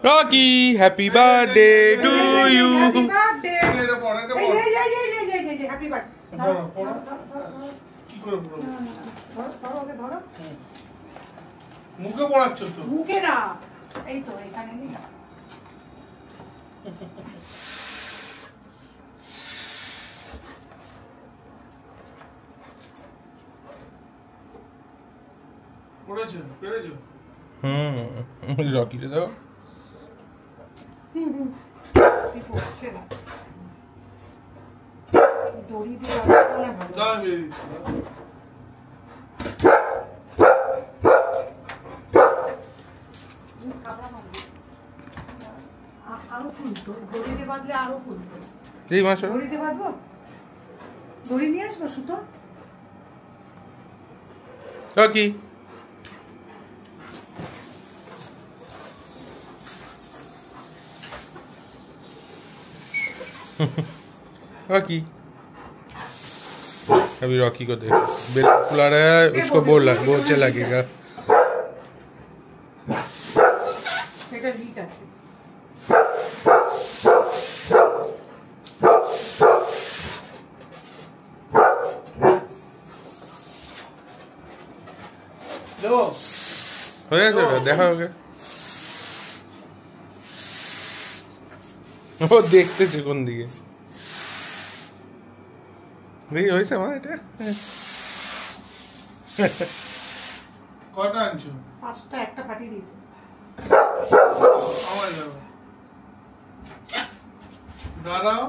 Rocky happy birthday to you. Happy birthday. Happy birthday. কি করে পুরো ধরো ওকে ধরো। মুখে পড়াচ্ছ তো? মুখে না, এই তো এখানে নি। পড়েছো? পেরেছো? রকি রে দাও। তুই পড়ছে না। দড়ি দিয়ে রাখলে ভালো। দাও আমি বেরিয়ে দিচ্ছি। আরো ফুলতো, দড়ি দিয়ে বাঁধলে আরো ফুলতো। এই মাসো দড়ি দিয়ে বাঁধবো? দড়ি নিয়ে আসবো সুতো? রকি रॉकी अभी रॉकी को देख बिल फुला रहा है उसको बोल बहुत अच्छा लगेगा। हो गया सर देखा हो गया ও দেখতেছে কোন দিকে দেখি হয়েছে মা এটা কয়টা আনছো? 5টা, একটা ফাটিয়ে দিয়েছে। আমার যাবে দাঁড়াও।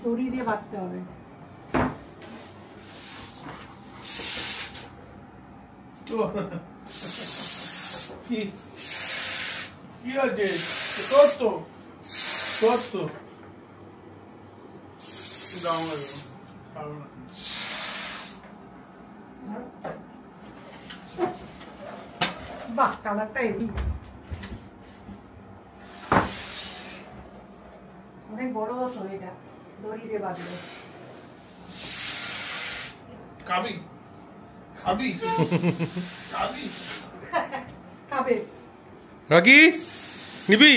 দড়ি দিয়ে বাঁধতে হবে। কি কি আছে? তোর তো তোর তো দাও না পারবো না। বাহ, কালারটা হেভি, অনেক বড় হতো এটা দড়ি দিয়ে বাঁধলে। খাবি খাবি খাবি খাবে রকি নিবি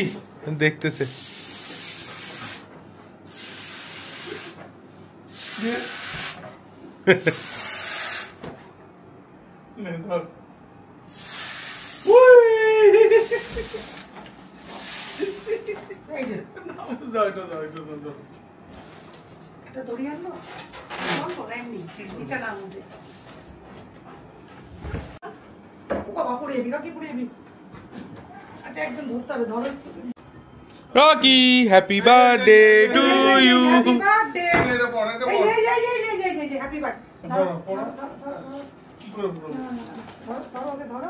দেখতেছে নে ধর। এই যে দাও এটা দাও এটা দাও। একটা দড়ি আনলো অল্প এমনি বিছানার মধ্যে। ও বাবা, পড়ে যাবি রকি, পড়ে যাবি। আচ্ছা একদম ধরতে হবে, ধরো। Rocky happy birthday to you. Happy birthday. এটা পড়ে এটা এই পড়ে। এই হ্যাপি বার্থডে। ধরো পড়ো। কি করে পড়ো? ধরো ওকে ধরো।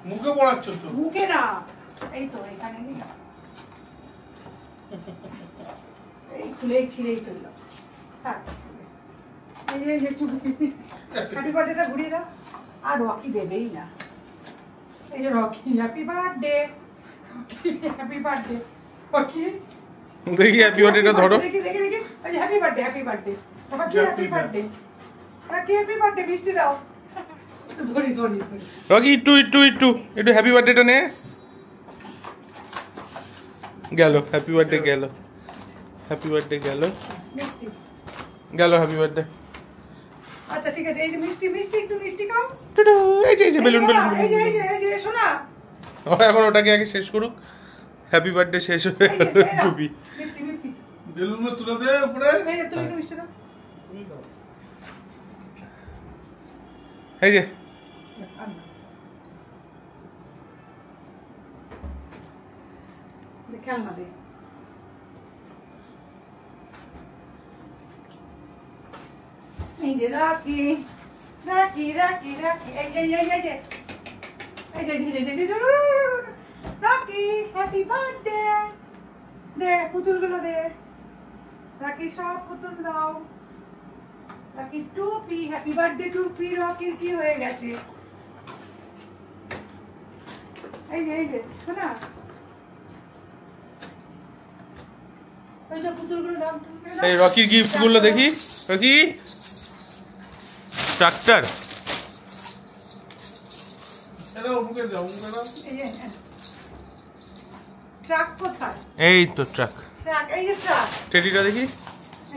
মুখে পড়াচ্ছ তো? মুখে না, এই তো এখানে নি। এই খুলেই ছিঁড়েই ফেললো। থাক, এই যে চুপ। হ্যাপি বার্থডেটা ঘুরিয়ে দাও। আর রকি দেবেই না। এই যে Rocky happy birthday, Rocky happy birthday, Rocky দেখি হ্যাপি বার্থডেটা ধরো। দেখি দেখি দেখি, এই যে happy birthday, happy birthday, Rocky happy birthday, Rocky happy birthday, মিষ্টি দাও। ধরি ধরি ধরি। রকি একটু একটু একটু একটু হ্যাপি বার্থডেটা নে গেল হ্যাপি বার্থডে গেল হ্যাপি বার্থডে গেল মিষ্টি। গেল হ্যাপি বার্থডে। আচ্ছা ঠিক আছে, এই যে মিষ্টি, মিষ্টি একটু মিষ্টি খাও। এই যে বেলুন বেলুন এই যে এই যে এই যে শোনা, এখন ওটাকে আগে শেষ করুক। হ্যাপি বার্থডে শেষ হয়ে গেল টুপি। মিষ্টি মিষ্টি। বেলুনগুলো তুলে দে উপরে। এই যে তুমি একটু মিষ্টি দাও। তুমি দাও। এই যে খেলনা দে। এই যে রাখি রাখি রাখি রাখি, এই যে এই যে এই যে রাখি হ্যাপি বার্থডে। দে পুতুলগুলো দে, রাখি সব পুতুল দাও। রাখি টুপি, হ্যাপি বার্থডে টুপি রকির কি হয়ে গেছে। এই যে শোনা, ওই যে পুতুলগুলো দাও। এই রকির গিফট গুলো দেখি। রকি ট্রাক্টর দাও, মুখে দাও, মুখে দাও। এই যে ট্রাক কোথায়? এই তো ট্রাক। ট্রাক, এই যে ট্রাক। টেডিটা দেখি। এই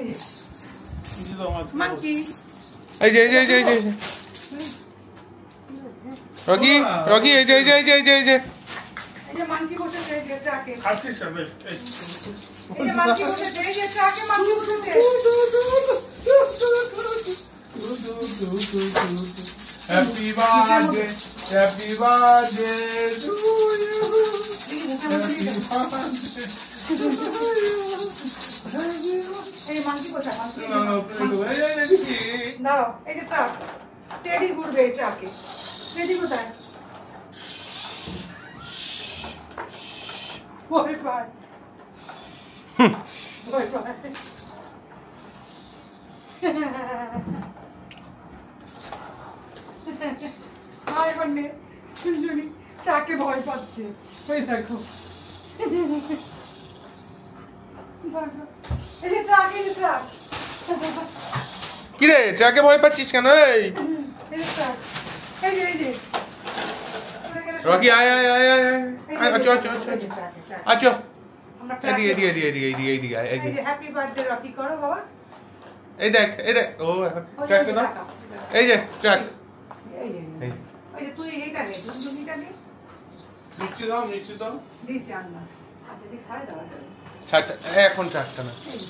যে দিয়ে দাও আমার। মাঙ্কি। এই যে রকি রকি, এই যে এই যে মাঙ্কি বসেছে এই যে ট্রাকে। খাচ্ছিস না, বেশ, এই। এই যে মাঙ্কি বসেছে, এই যে ট্রাকে মাঙ্কি বসেছে। Happy birthday, happy birthday to you. Happy birthday. এই মাঙ্কি কোথায়? মাঙ্কি না, না, এই দেখি। দাঁড়াও, এই যে ট্রাক। টেডি ঘুরবে এই ট্রাকে। টেডি কোথায়? ভয় পায়। ভয় পায়। আর এবার নে, শুনি ট্রাকে ভয় পাচ্ছে। ওই দেখো। এই যে ট্রাক, এই যে ট্রাক। কি রে, ট্রাকে ভয় পাচ্ছিস কেন? এই এই যে ট্রাক। এই যে, এই যে। রকি, আয় আয় আয় আয় আয়, আচ্ছা আচ্ছা আচ্ছা এই যে ট্রাকে, ট্রাকে। আচ্ছা, আমরা এদিকে ট্রাকে- এদিকে আয়, এই যে। এই যে হ্যাপি বার্থডে রকি করো বাবা। এই দেখ ও ট্রাকটা দাও। এই যে ট্রাক। এই যে, এই ওই যে তুই এইটা নে, দুটা নে। মিষ্টি দাও, মিষ্টি দাও। দিয়েছি আন্না। আর যদি খায় দাও। ছাড়, এখন ট্রাকটা না। এই যে।